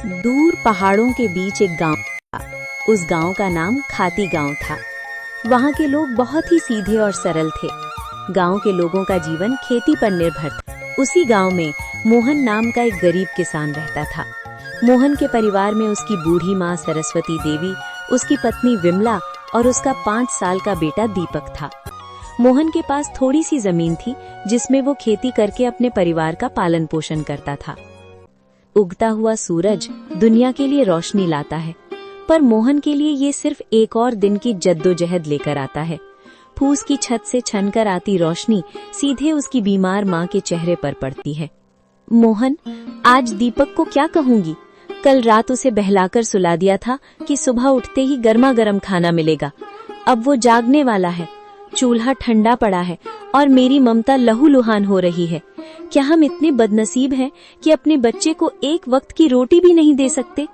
दूर पहाड़ों के बीच एक गांव था। उस गांव का नाम खाती गांव था। वहां के लोग बहुत ही सीधे और सरल थे। गांव के लोगों का जीवन खेती पर निर्भर था। उसी गांव में मोहन नाम का एक गरीब किसान रहता था। मोहन के परिवार में उसकी बूढ़ी माँ सरस्वती देवी, उसकी पत्नी विमला और उसका 5 साल का बेटा दीपक था। मोहन के पास थोड़ी सी जमीन थी जिसमें वो खेती करके अपने परिवार का पालन पोषण करता था। उगता हुआ सूरज दुनिया के लिए रोशनी लाता है, पर मोहन के लिए ये सिर्फ एक और दिन की जद्दोजहद लेकर आता है। फूस की छत से छनकर आती रोशनी सीधे उसकी बीमार माँ के चेहरे पर पड़ती है। मोहन, आज दीपक को क्या कहूंगी? कल रात उसे बहलाकर सुला दिया था कि सुबह उठते ही गर्मा गर्म खाना मिलेगा। अब वो जागने वाला है, चूल्हा ठंडा पड़ा है और मेरी ममता लहूलुहान हो रही है। क्या हम इतने बदनसीब हैं कि अपने बच्चे को एक वक्त की रोटी भी नहीं दे सकते?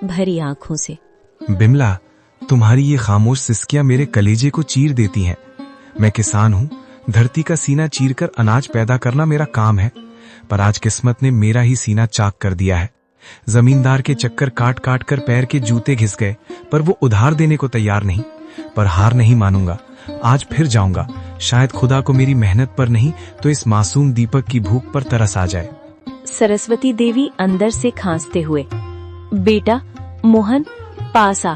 भरी आंखों से। बिमला, तुम्हारी ये खामोश सिसकियां मेरे कलेजे को चीर देती हैं। मैं किसान हूँ, धरती का सीना चीरकर अनाज पैदा करना मेरा काम है, पर आज किस्मत ने मेरा ही सीना चाक कर दिया है। जमींदार के चक्कर काट काट कर पैर के जूते घिस गए, पर वो उधार देने को तैयार नहीं। पर हार नहीं मानूंगा, आज फिर जाऊंगा। शायद खुदा को मेरी मेहनत पर नहीं तो इस मासूम दीपक की भूख पर तरस आ जाए। सरस्वती देवी अंदर से खांसते हुए, बेटा मोहन, पास आ।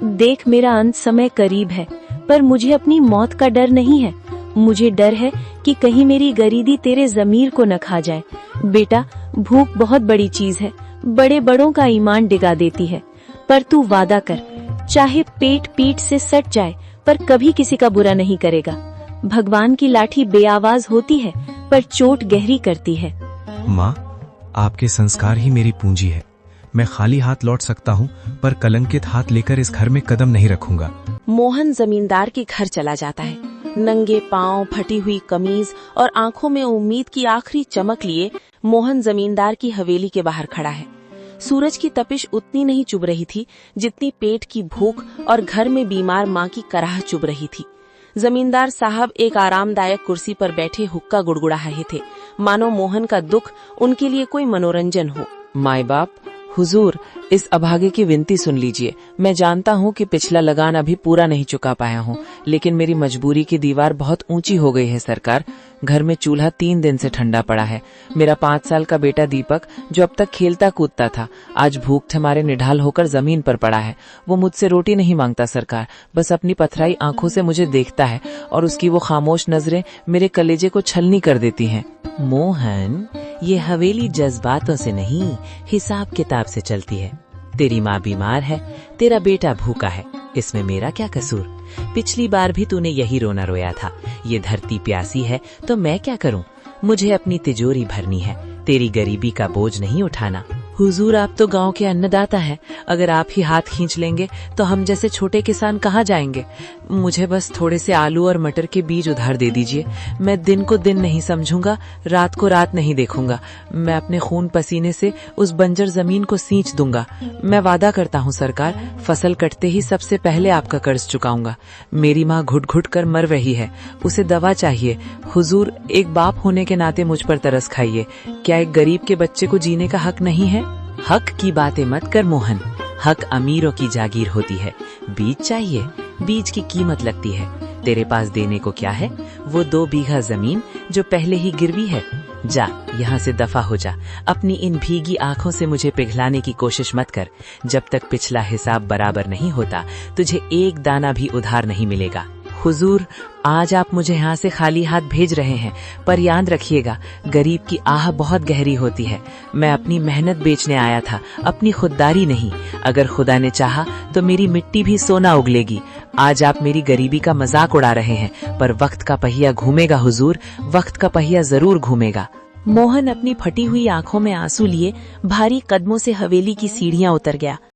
देख, मेरा अंत समय करीब है, पर मुझे अपनी मौत का डर नहीं है। मुझे डर है कि कहीं मेरी गरीबी तेरे जमीर को न खा जाए। बेटा, भूख बहुत बड़ी चीज है, बड़े बड़ों का ईमान डिगा देती है। पर तू वादा कर, चाहे पेट पीठ से सट जाए पर कभी किसी का बुरा नहीं करेगा। भगवान की लाठी बेआवाज होती है पर चोट गहरी करती है। माँ, आपके संस्कार ही मेरी पूंजी है। मैं खाली हाथ लौट सकता हूँ, पर कलंकित हाथ लेकर इस घर में कदम नहीं रखूंगा। मोहन जमींदार के घर चला जाता है। नंगे पांव, फटी हुई कमीज और आंखों में उम्मीद की आखिरी चमक लिए मोहन जमींदार की हवेली के बाहर खड़ा है। सूरज की तपिश उतनी नहीं चुभ रही थी जितनी पेट की भूख और घर में बीमार माँ की कराह चुभ रही थी। जमींदार साहब एक आरामदायक कुर्सी पर बैठे हुक्का गुड़गुड़ा रहे थे, मानो मोहन का दुख उनके लिए कोई मनोरंजन हो। माई बाप, हुजूर, इस अभागे की विनती सुन लीजिए। मैं जानता हूँ कि पिछला लगान अभी पूरा नहीं चुका पाया हूँ, लेकिन मेरी मजबूरी की दीवार बहुत ऊंची हो गई है सरकार। घर में चूल्हा 3 दिन से ठंडा पड़ा है। मेरा 5 साल का बेटा दीपक, जो अब तक खेलता कूदता था, आज भूख हमारे निढाल होकर जमीन पर पड़ा है। वो मुझसे रोटी नहीं मांगता सरकार, बस अपनी पथराई आंखों से मुझे देखता है और उसकी वो खामोश नजरें मेरे कलेजे को छलनी कर देती हैं। मोहन, ये हवेली जज्बातों से नहीं, हिसाब किताब से चलती है। तेरी माँ बीमार है, तेरा बेटा भूखा है, इसमें मेरा क्या कसूर? पिछली बार भी तूने यही रोना रोया था। ये धरती प्यासी है तो मैं क्या करूं? मुझे अपनी तिजोरी भरनी है, तेरी गरीबी का बोझ नहीं उठाना। हुजूर, आप तो गांव के अन्नदाता हैं। अगर आप ही हाथ खींच लेंगे तो हम जैसे छोटे किसान कहाँ जाएंगे? मुझे बस थोड़े से आलू और मटर के बीज उधार दे दीजिए। मैं दिन को दिन नहीं समझूंगा, रात को रात नहीं देखूंगा। मैं अपने खून पसीने से उस बंजर जमीन को सींच दूंगा। मैं वादा करता हूँ सरकार, फसल कटते ही सबसे पहले आपका कर्ज चुकाऊंगा। मेरी माँ घुट घुट कर मर रही है, उसे दवा चाहिए। हुजूर, एक बाप होने के नाते मुझ पर तरस खाइए। क्या एक गरीब के बच्चे को जीने का हक नहीं है? हक की बातें मत कर मोहन, हक अमीरों की जागीर होती है। बीज चाहिए, बीज की कीमत लगती है। तेरे पास देने को क्या है? वो 2 बीघा जमीन जो पहले ही गिरवी है। जा, यहाँ से दफा हो जा। अपनी इन भीगी आंखों से मुझे पिघलाने की कोशिश मत कर। जब तक पिछला हिसाब बराबर नहीं होता, तुझे एक दाना भी उधार नहीं मिलेगा। हुजूर, आज आप मुझे यहाँ से खाली हाथ भेज रहे हैं, पर याद रखिएगा, गरीब की आह बहुत गहरी होती है। मैं अपनी मेहनत बेचने आया था, अपनी खुददारी नहीं। अगर खुदा ने चाहा तो मेरी मिट्टी भी सोना उगलेगी। आज आप मेरी गरीबी का मजाक उड़ा रहे हैं, पर वक्त का पहिया घूमेगा हुजूर, वक्त का पहिया जरूर घूमेगा। मोहन अपनी फटी हुई आंखों में आंसू लिए भारी कदमों से हवेली की सीढ़ियां उतर गया।